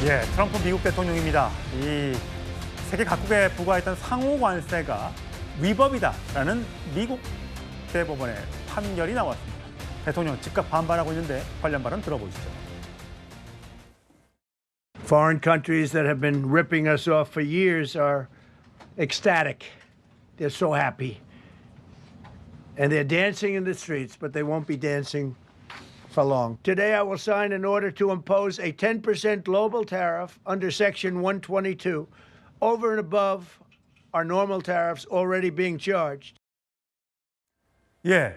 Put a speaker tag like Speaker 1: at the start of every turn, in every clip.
Speaker 1: 예, 트럼프 미국 대통령입니다. 이 세계 각국에 부과했던 상호 관세가 위법이다라는 미국 대법원의 판결이 나왔습니다. 대통령 즉각 반발하고 있는데 관련 발언 들어보시죠.
Speaker 2: Foreign countries that have been ripping us off for years are ecstatic. They're so happy. And they're dancing in the streets, but they won't be dancing for long. Today, I will sign an order to impose a 10% global tariff under Section 122 over and above our normal tariffs already being charged.
Speaker 1: 예,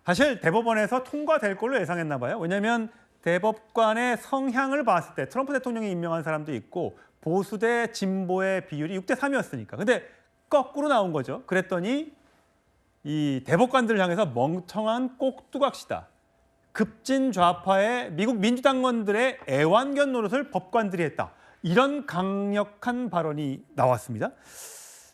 Speaker 1: 사실 대법원에서 통과될 걸로 예상했나 봐요. 왜냐하면 대법관의 성향을 봤을 때 트럼프 대통령이 임명한 사람도 있고 보수 대 진보의 비율이 6대 3이었으니까. 근데 거꾸로 나온 거죠. 그랬더니 이 대법관들을 향해서 멍청한 꼭두각시다. 급진 좌파의 미국 민주당원들의 애완견 노릇을 법관들이 했다. 이런 강력한 발언이 나왔습니다.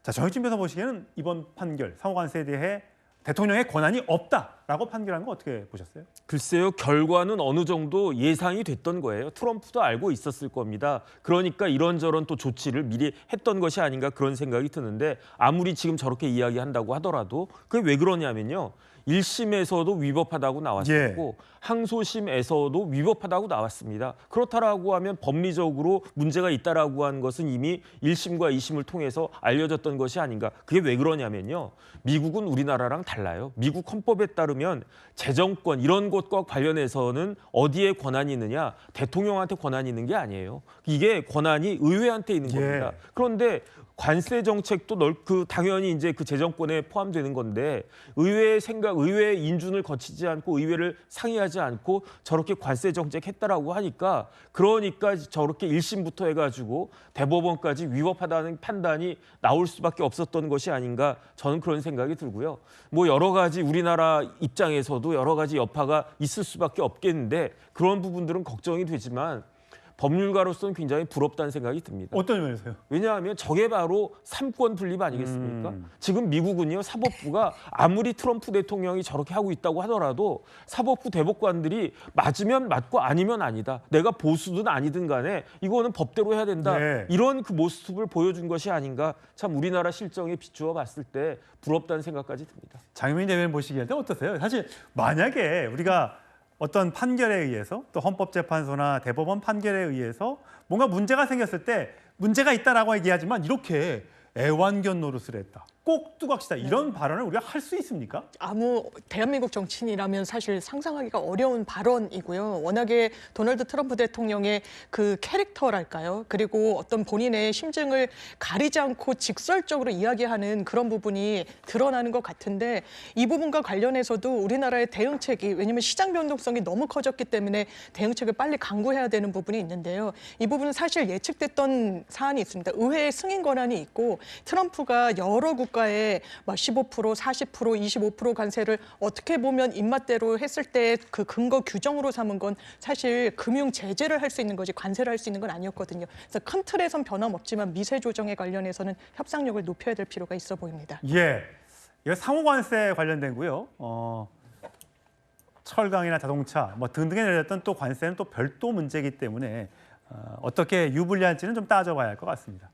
Speaker 1: 자, 정익진 변호사 보시기에는 이번 판결, 상호관세에 대해 대통령의 권한이 없다라고 판결한 거 어떻게 보셨어요?
Speaker 3: 글쎄요, 결과는 어느 정도 예상이 됐던 거예요. 트럼프도 알고 있었을 겁니다. 그러니까 이런저런 또 조치를 미리 했던 것이 아닌가 그런 생각이 드는데 아무리 지금 저렇게 이야기한다고 하더라도 그게 왜 그러냐면요. 1심에서도 위법하다고 나왔었고 항소심에서도 위법하다고 나왔습니다. 그렇다라고 하면 법리적으로 문제가 있다라고 한 것은 이미 1심과 2심을 통해서 알려졌던 것이 아닌가. 그게 왜 그러냐면요. 미국은 우리나라랑 달라요. 미국 헌법에 따르면 재정권 이런 것과 관련해서는 어디에 권한이 있느냐. 대통령한테 권한이 있는 게 아니에요. 이게 권한이 의회한테 있는 겁니다. 그런데 관세 정책도 당연히 이제 그 재정권에 포함되는 건데 의회의 인준을 거치지 않고 의회를 상의하지 않고 저렇게 관세 정책 했다라고 하니까 그러니까 저렇게 1심부터 해가지고 대법원까지 위법하다는 판단이 나올 수밖에 없었던 것이 아닌가 저는 그런 생각이 들고요. 뭐 여러 가지 우리나라 입장에서도 여러 가지 여파가 있을 수밖에 없겠는데 그런 부분들은 걱정이 되지만 법률가로서는 굉장히 부럽다는 생각이 듭니다.
Speaker 1: 어떤 면에서요?
Speaker 3: 왜냐하면 저게 바로 삼권 분립 아니겠습니까? 지금 미국은요, 사법부가 아무리 트럼프 대통령이 저렇게 하고 있다고 하더라도 사법부 대법관들이 맞으면 맞고 아니면 아니다. 내가 보수든 아니든 간에 이거는 법대로 해야 된다.
Speaker 1: 네.
Speaker 3: 이런 그 모습을 보여준 것이 아닌가. 참 우리나라 실정에 비추어 봤을 때 부럽다는 생각까지 듭니다.
Speaker 1: 장윤민 대변인 보시기에 어떠세요? 사실 만약에 우리가 어떤 판결에 의해서 또 헌법재판소나 대법원 판결에 의해서 뭔가 문제가 생겼을 때 문제가 있다라고 얘기하지만 이렇게 애완견 노릇을 했다. 꼭두각시다. 이런 발언을 우리가 할 수 있습니까?
Speaker 4: 아무 대한민국 정치인이라면 사실 상상하기가 어려운 발언이고요. 워낙에 도널드 트럼프 대통령의 그 캐릭터랄까요? 그리고 어떤 본인의 심증을 가리지 않고 직설적으로 이야기하는 그런 부분이 드러나는 것 같은데 이 부분과 관련해서도 우리나라의 대응책이 왜냐하면 시장 변동성이 너무 커졌기 때문에 대응책을 빨리 강구해야 되는 부분이 있는데요. 이 부분은 사실 예측됐던 사안이 있습니다. 의회의 승인 권한이 있고 트럼프가 여러 국가에 15%, 40%, 25% 관세를 어떻게 보면 입맛대로 했을 때 그 근거 규정으로 삼은 건 사실 금융 제재를 할 수 있는 거지 관세를 할 수 있는 건 아니었거든요. 그래서 큰 틀에선 변함없지만 미세 조정에 관련해서는 협상력을 높여야 될 필요가 있어 보입니다.
Speaker 1: 예, 이거 상호관세 관련된고요. 철강이나 자동차 뭐 등등에 내렸던 또 관세는 또 별도 문제이기 때문에 어떻게 유불리할지는 좀 따져봐야 할 것 같습니다.